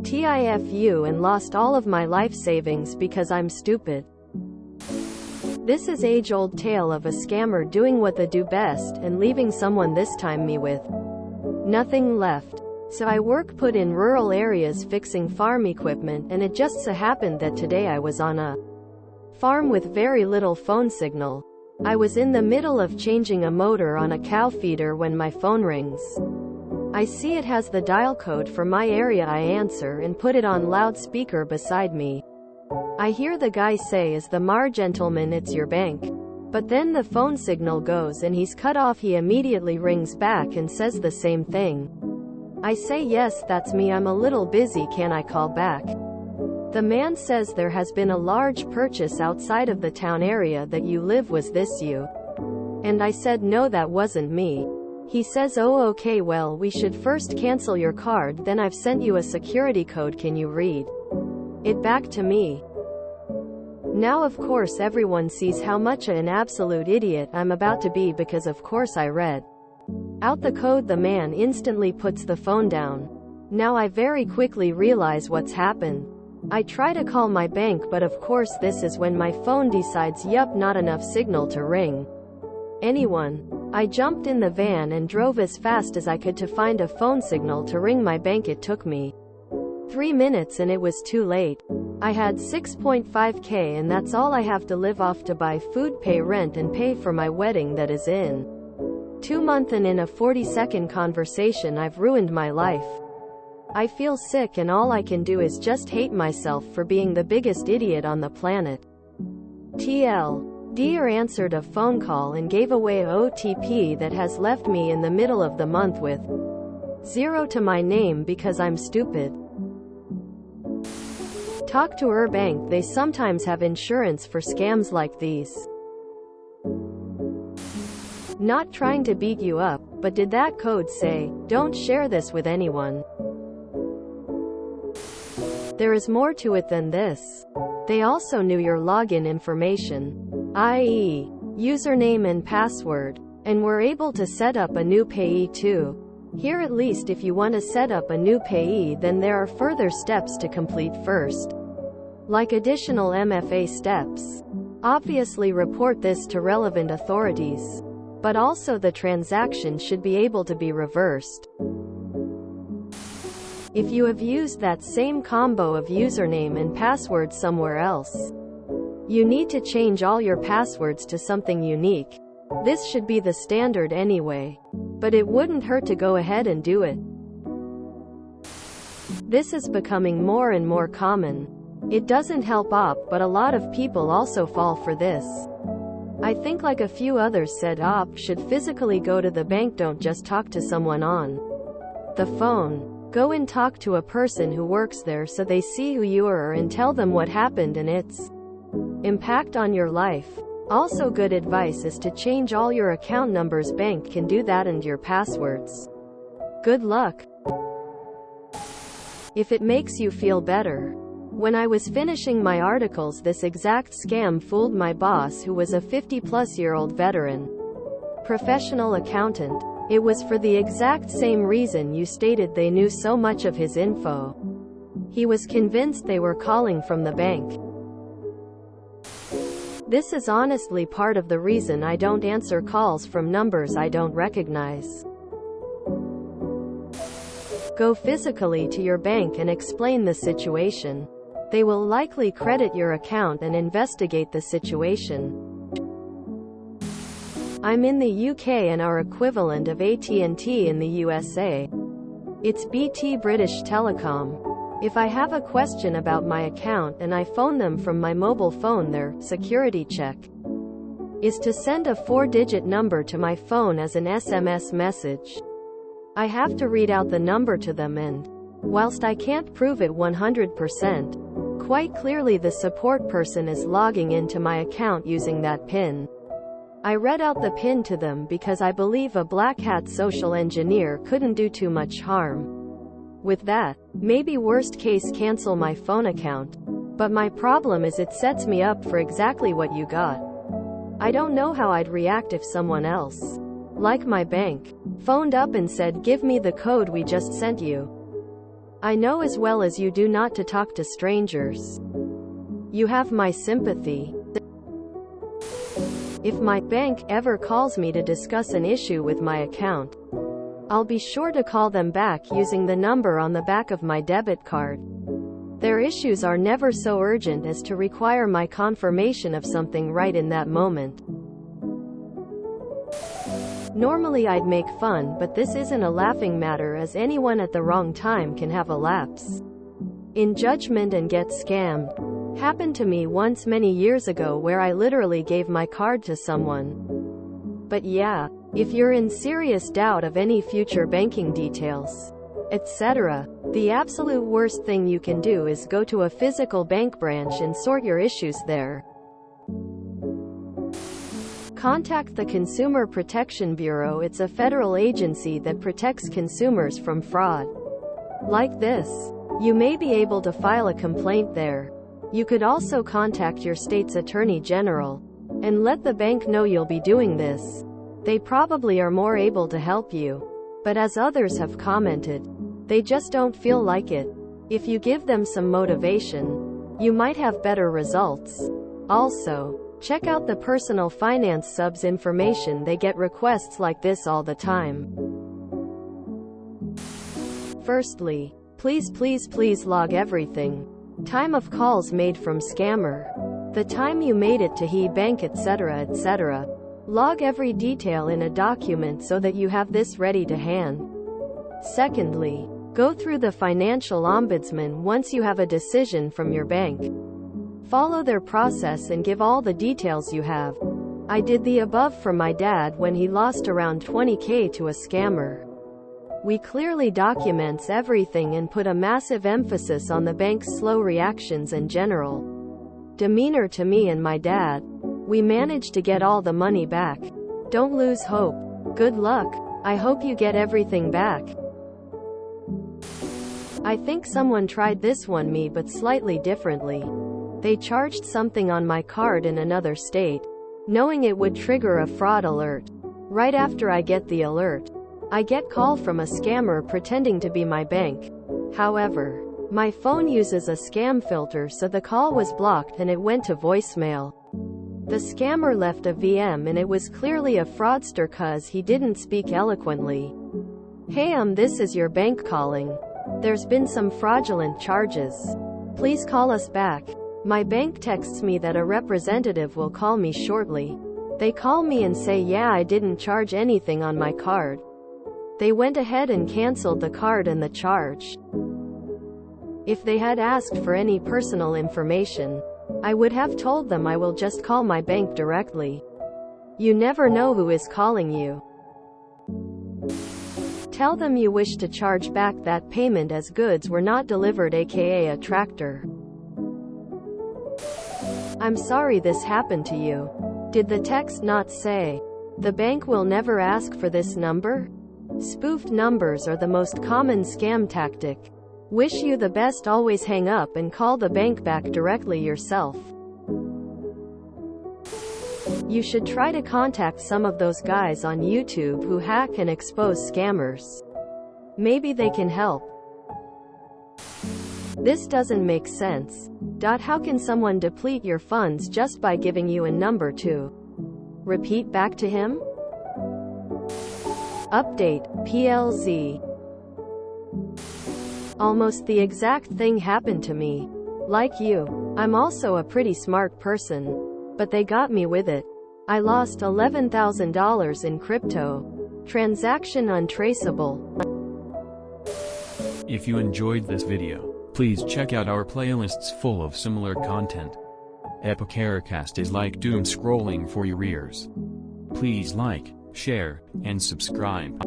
TIFU and lost all of my life savings because I'm stupid. This is age-old tale of a scammer doing what they do best and leaving someone, this time me, with nothing left. So I put in rural areas fixing farm equipment, and it just so happened that today I was on a farm with very little phone signal. I was in the middle of changing a motor on a cow feeder when my phone rings. I see it has the dial code for my area. I answer and put it on loudspeaker beside me. I hear the guy say, "Is the mar gentleman, it's your bank." But then the phone signal goes and he's cut off. He immediately rings back and says the same thing. I say, "Yes, that's me. I'm a little busy. Can I call back?" The man says, "There has been a large purchase outside of the town area that you live. Was this you?" And I said, "No, that wasn't me." He says, "Oh, okay, well, we should first cancel your card, then I've sent you a security code. Can you read it back to me?" Now of course everyone sees how much an absolute idiot I'm about to be, because of course I read out the code. The man instantly puts the phone down. Now I very quickly realize what's happened. I try to call my bank, but of course this is when my phone decides, yup, not enough signal to ring anyone. I jumped in the van and drove as fast as I could to find a phone signal to ring my bank. It took me 3 minutes and it was too late. I had 6.5k and that's all I have to live off, to buy food, pay rent and pay for my wedding that is in 2 months, and in a 40-second conversation I've ruined my life. I feel sick and all I can do is just hate myself for being the biggest idiot on the planet. TL. Dear answered a phone call and gave away a OTP that has left me in the middle of the month with 0 to my name because I'm stupid. Talk to her bank. They sometimes have insurance for scams like these. Not trying to beat you up, but did that code say, "Don't share this with anyone"? There is more to it than this. They also knew your login information, i.e., username and password, and were able to set up a new payee too. Here, at least if you want to set up a new payee, then there are further steps to complete first, like additional MFA steps. Obviously report this to relevant authorities. But also the transaction should be able to be reversed. If you have used that same combo of username and password somewhere else, you need to change all your passwords to something unique. This should be the standard anyway, but it wouldn't hurt to go ahead and do it. This is becoming more and more common. It doesn't help op, but a lot of people also fall for this. I think, like a few others said, op should physically go to the bank. Don't just talk to someone on the phone. Go and talk to a person who works there so they see who you are and tell them what happened and its impact on your life. Also, good advice is to change all your account numbers. Bank can do that, and your passwords. Good luck. If it makes you feel better. When I was finishing my articles, this exact scam fooled my boss, who was a 50-plus-year-old veteran professional accountant. It was for the exact same reason you stated. They knew so much of his info. He was convinced they were calling from the bank. This is honestly part of the reason I don't answer calls from numbers I don't recognize. Go physically to your bank and explain the situation. They will likely credit your account and investigate the situation. I'm in the UK and our equivalent of AT&T in the USA. It's BT, British Telecom. If I have a question about my account and I phone them from my mobile phone, their security check is to send a 4-digit number to my phone as an SMS message. I have to read out the number to them, and whilst I can't prove it 100%, quite clearly the support person is logging into my account using that PIN. I read out the PIN to them because I believe a black hat social engineer couldn't do too much harm with that. Maybe worst case cancel my phone account. But my problem is it sets me up for exactly what you got. I don't know how I'd react if someone else, like my bank, phoned up and said, "Give me the code we just sent you." I know as well as you do not to talk to strangers. You have my sympathy. If my bank ever calls me to discuss an issue with my account, I'll be sure to call them back using the number on the back of my debit card. Their issues are never so urgent as to require my confirmation of something right in that moment. Normally I'd make fun, but this isn't a laughing matter, as anyone at the wrong time can have a lapse in judgment and get scammed. Happened to me once many years ago, where I literally gave my card to someone. But yeah, if you're in serious doubt of any future banking details, etc., the absolute worst thing you can do is go to a physical bank branch and sort your issues there. Contact the Consumer Protection Bureau. It's a federal agency that protects consumers from fraud like this. You may be able to file a complaint there. You could also contact your state's attorney general and let the bank know you'll be doing this. They probably are more able to help you. But as others have commented, they just don't feel like it. If you give them some motivation, you might have better results. Also, check out the personal finance subs information. They get requests like this all the time. Firstly, please log everything. Time of calls made from scammer, the time you made it to he bank, etc., etc. Log every detail in a document so that you have this ready to hand. Secondly, go through the financial ombudsman once you have a decision from your bank. Follow their process and give all the details you have. I did the above for my dad when he lost around 20K to a scammer. We clearly documents everything and put a massive emphasis on the bank's slow reactions and general demeanor to me and my dad. We managed to get all the money back. Don't lose hope. Good luck. I hope you get everything back. I think someone tried this one me, but slightly differently. They charged something on my card in another state, knowing it would trigger a fraud alert. Right after I get the alert, I get call from a scammer pretending to be my bank. However, my phone uses a scam filter, so the call was blocked and it went to voicemail. The scammer left a VM and it was clearly a fraudster cause he didn't speak eloquently. Hey, this is your bank calling. There's been some fraudulent charges. Please call us back. My bank texts me that a representative will call me shortly. They call me and say, yeah, I didn't charge anything on my card. They went ahead and canceled the card and the charge. If they had asked for any personal information, I would have told them I will just call my bank directly. You never know who is calling you. Tell them you wish to charge back that payment as goods were not delivered, aka a tractor. I'm sorry this happened to you. Did the text not say, the bank will never ask for this number? Spoofed numbers are the most common scam tactic. Wish you the best. Always hang up and call the bank back directly yourself. You should try to contact some of those guys on YouTube who hack and expose scammers. Maybe they can help. This doesn't make sense. How can someone deplete your funds just by giving you a number to repeat back to him? Update, PLZ. Almost the exact thing happened to me. Like you, I'm also a pretty smart person, but they got me with it. I lost $11,000 in crypto. Transaction untraceable. If you enjoyed this video, please check out our playlists full of similar content. Epicaricast is like doom scrolling for your ears. Please like, share, and subscribe.